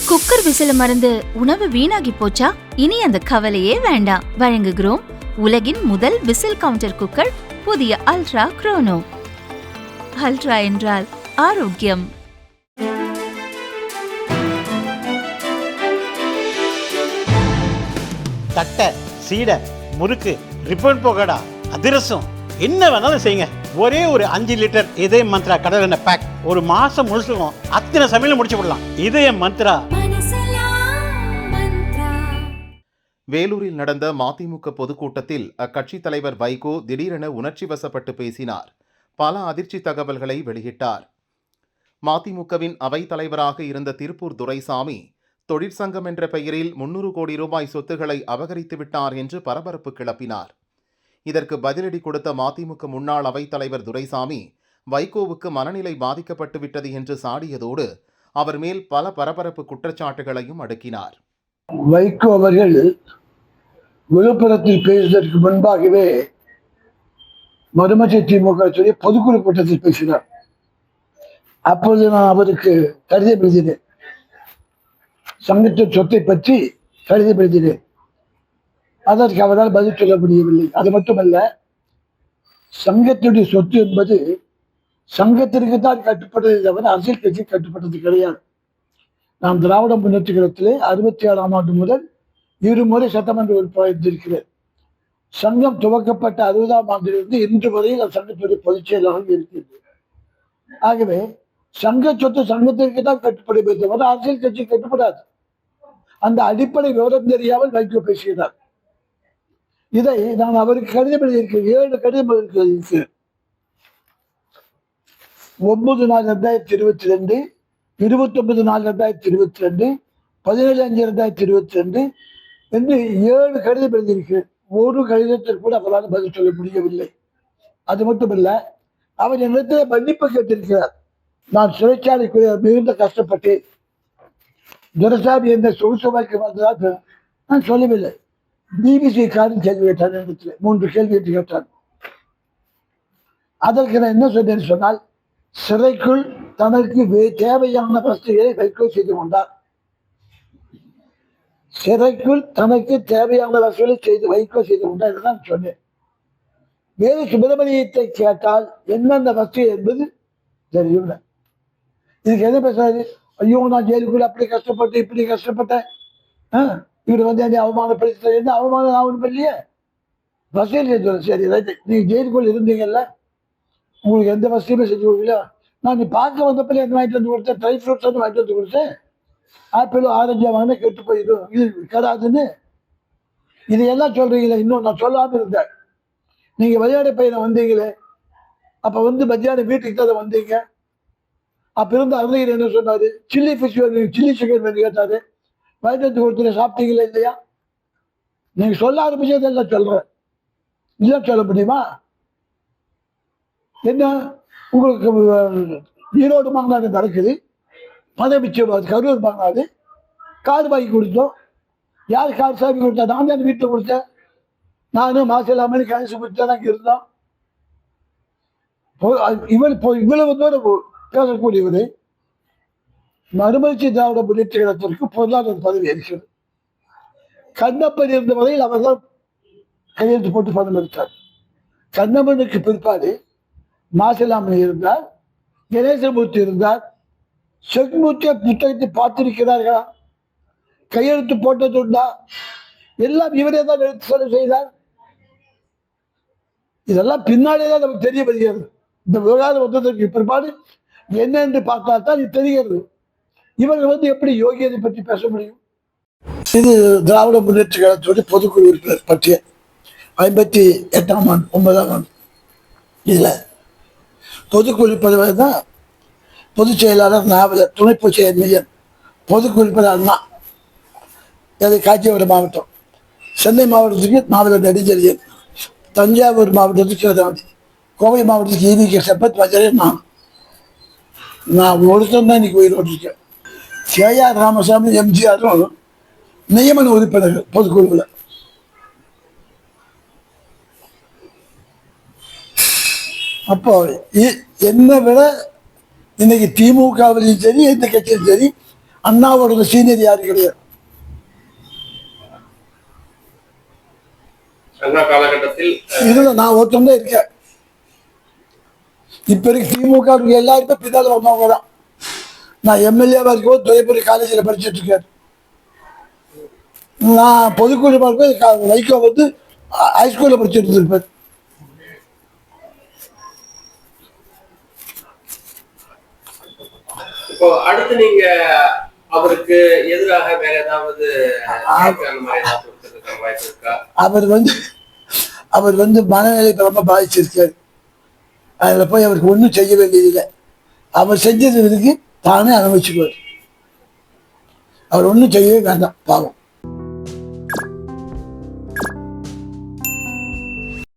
Cooker விசில மறந்து உணவு வீணாகி போச்சா? இனி அந்த கவலையே வேண்டாம். வழங்குகிறோம் உலகின் முதல் விசில் கவுண்டர் குக்கர், புதிய அல்ட்ரா குரோனோ. அல்ட்ரா என்றால் ஆரோக்கியம். தட்டை, சீடை, முறுக்கு, ரிப்பன் போகடா, அதிரசம், என்ன வேணாலும் செய்யுங்க. ஒரே ஒரு 5 லிட்டர் இதய மந்த்ரா கடல் எண்ணெய் பேக் ஒரு மாசம் முழுசுக்கும் அத்தனை சமையல முடிச்சு விடலாம். இதய மந்த்ரா. வேலூரில் நடந்த மதிமுக பொதுக்கூட்டத்தில் அக்கட்சி தலைவர் வைகோ திடீரென உணர்ச்சி வசப்பட்டு பேசினார். பல அதிர்ச்சி தகவல்களை வெளியிட்டார். மதிமுகவின் அவைத் தலைவராக இருந்த திருப்பூர் துரைசாமி தொழிற்சங்கம் என்ற பெயரில் 300 கோடி ரூபாய் சொத்துக்களை அபகரித்து விட்டார் என்று பரபரப்பு கிளப்பினார். இதற்கு பதிலடி கொடுத்த மதிமுக முன்னாள் அவைத் தலைவர் துரைசாமி வைகோவுக்கு மனநிலை பாதிக்கப்பட்டு விட்டது என்று சாடியதோடு அவர் மேல் பல பரபரப்பு குற்றச்சாட்டுகளையும் அடுக்கினார். வைகோ அவர்கள் விழுப்புரத்தில் பேசுவதற்கு முன்பாகவே மறுமலர்ச்சி திமுக பொதுக்குழு கூட்டத்தில் பேசினார். அப்பொழுது நான் அவருக்கு கடிதம் எழுதினேன். சங்கத்தின் சொத்தை பற்றி கடிதம் எழுதினேன். அதற்கு அவரால் பதில் சொல்ல முடியவில்லை. அது மட்டுமல்ல, சங்கத்தினுடைய சொத்து என்பது சங்கத்திற்கு தான் கட்டுப்பட்டதை தவிர அரசியல் கட்சி கட்டுப்பட்டது கிடையாது. நாம் திராவிட முன்னேற்ற கழகத்திலே 67ஆம் ஆண்டு முதல் 2 முறை சட்டமன்ற உறுப்பினர் இருந்திருக்கிறேன். சங்கம் துவக்கப்பட்ட 60ஆம் ஆண்டிலிருந்து இன்று வரையில் சங்கத்துடைய பொதுச் செயலாளர் இருக்கிறது. ஆகவே சங்க சொத்து சங்கத்திற்கு தான் கட்டுப்படுமே தவிர அரசியல் கட்சி கட்டுப்படாது. அந்த அடிப்படை விவரம் தெரியாமல் வைகோ பேசுகிறார். இதை நான் அவருக்கு கடிதம் எழுதியிருக்கிறேன். 7 கடிதம் எழுதியிருக்கிறேன். 9/4/2022, 29/4/2022, 17/5/2022 என்று 7 கடிதம் எழுதியிருக்கிறேன். ஒரு கடிதத்தில் கூட அவரால் பதில் சொல்ல முடியவில்லை. அது மட்டுமல்ல, அவர் என்னிடத்தில் மன்னிப்பு கேட்டிருக்கிறார். நான் சிறைச்சாலைக்குரிய மிகுந்த கஷ்டப்பட்டேன், துரைசாமி என்ற சொகுசமாக்கி வந்ததாக நான் சொல்லவில்லை. பிபிசி காரின் கேள்வி கேட்டார். இடத்துல 3 கேள்வி கேட்டார். அதற்கு நான் என்ன சொன்னேன்னு சொன்னால், சிறைக்குள் தனக்கு தேவையான வசதிகளை வைகோ செய்து கொண்டார். சிறைக்குள் தனக்கு தேவையான வசதிகளை வைகோ செய்து கொண்டார் என்று நான் சொன்னேன். வேறு சுப்பிரமணியத்தை கேட்டால் என்னென்ன வசதி என்பது தெரியும். இதுக்கு என்ன பேசுறாரு? ஐயோ, நான் ஜெயிலுக்குள்ள அப்படி கஷ்டப்பட்டு இப்படி கஷ்டப்பட்டேன், இவர் வந்து என்னை அவமானப்படுத்த. என்ன அவமானம் ஆகணும் இல்லையே? வசதி செஞ்சு. சரி, நீங்க ஜெயிலுக்குள்ள இருந்தீங்கல்ல, உங்களுக்கு எந்த வசதியுமே செஞ்சு கொடுக்கல. நான் நீ பார்க்க வந்தப்பல என்ன வாங்கிட்டு வந்து கொடுத்தேன்? ட்ரை ஃப்ரூட்ஸ் வந்து வாங்கிட்டு வந்து கொடுத்தேன். ஆப்பிளும் ஆரஞ்சா வாங்கினா கெட்டு போயிடும், இது கராதுன்னு இதையெல்லாம் சொல்றீங்களே. இன்னும் நான் சொல்லாமல் இருந்தேன். நீங்க விளையாட பையனை வந்தீங்களே, அப்ப வந்து மத்தியானம் வீட்டுக்கு தான் வந்தீங்க. அப்ப இருந்த அருளையர் என்ன சொன்னாரு? சில்லி ஃபிஷ் வேணும், சில்லி சிக்கன் வேணும் கேட்டாரு. வாங்கிட்டு வந்து கொடுத்து சாப்பிட்டீங்களா இல்லையா? நீங்க சொல்ல ஆரம்பிச்சதெல்லாம் சொல்றேன். இல்லை சொல்ல முடியுமா? என்ன உங்களுக்கு ஈரோடு மாநாடு நடக்குது, பதவிச்சம் கரூர் மாநாடு, கார் வாங்கி கொடுத்தோம். யார் கார் சாமி கொடுத்தா? நான் தான் வீட்டில் கொடுத்தேன். நானும் மாசிலாமணி கணேசு கொடுத்தா நாங்கள் இருந்தோம். இவ்வளவு தூரம் பேசக்கூடியவர் மறுமலர்ச்சி திராவிட முன்னேற்ற கழகத்திற்கு பொருளாதார பதவி இருக்கிறது. கண்ணப்பன் இருந்த வரையில் அவர் தான் கையெழுத்து போட்டு பணம் எடுத்தார். கண்ணப்பனுக்கு பிற்பாடு மாசிலாமணி இருந்தார், கணேசமூர்த்தி இருந்தார். செக்மூர்த்திய புத்தகத்தை பார்த்திருக்கிறார்களா? கையெழுத்து போட்டதுண்டா? எல்லாம் இவரே தான் எடுத்து சொல்ல செய்தார். இதெல்லாம் பின்னாலே தான் நமக்கு தெரிய வருகிறது. இந்த விவகாரம் வந்ததற்கு பிற்பாடு என்ன என்று பார்த்தால் தான் இது தெரிகிறது. இவர்கள் வந்து எப்படி யோகியதை பற்றி பேச முடியும்? இது திராவிட முன்னேற்ற கழகத்துடைய பொதுக்குழு உறுப்பினர் பற்றிய 58ஆம் ஆண்டு 9ஆம் ஆண்டு. இதுல பொதுக்குழு பதவி தான் பொதுச் செயலாளர் நாவலர், துணை பொதுச் செயலாளர், பொதுக்குழுப்பினர் அண்ணா. அது காஞ்சிபுரம் மாவட்டம். சென்னை மாவட்டத்துக்கு நாவலர் நெடுஞ்செழியன், தஞ்சாவூர் மாவட்டத்துக்கு கோவை மாவட்டத்துக்கு ஈவிகே சம்பத் வஜரன். நான் ஒருத்தன் தான் இன்னைக்கு உயிரோடு இருக்கேன். கேஆர் ராமசாமி, எம்ஜிஆரும் நியமன உறுப்பினர்கள் பொதுக்குழுவில். அப்போ என்னை விட இன்னைக்கு திமுகவிலையும் சரி எந்த கட்சியும் சரி அண்ணாவோட சீனியர் யாரும் கிடையாது. அண்ணா காலகட்டத்தில் இதுல நான் ஒருத்தம் தான் இருக்கேன். இப்ப இருக்க திமுக எல்லாருமே பின்னால வந்தவங்க தான். நான் எம்எல்ஏவா இருக்கும் துறைப்பூர் காலேஜில் படிச்சுட்டு இருக்கேன். நான் பொதுக்குழுமா இருப்பேன். வைகோ வந்து ஹைஸ்கூலில் படிச்சுட்டு இருப்பேன். இப்போ அடுத்து நீங்க அவருக்கு எதிராக வேற ஏதாவது வாய்ப்பு இருக்கா? அவர் வந்து மனநிலை ரொம்ப பாதிச்சிருக்காரு. அதில் போய் அவருக்கு ஒன்றும் செய்ய வேண்டியதில்லை. அவர் செஞ்சதுக்கு தானே அனுபவிச்சுக்குவார். அவர் ஒன்றும் செய்யவே வேண்டாம், பாவம்.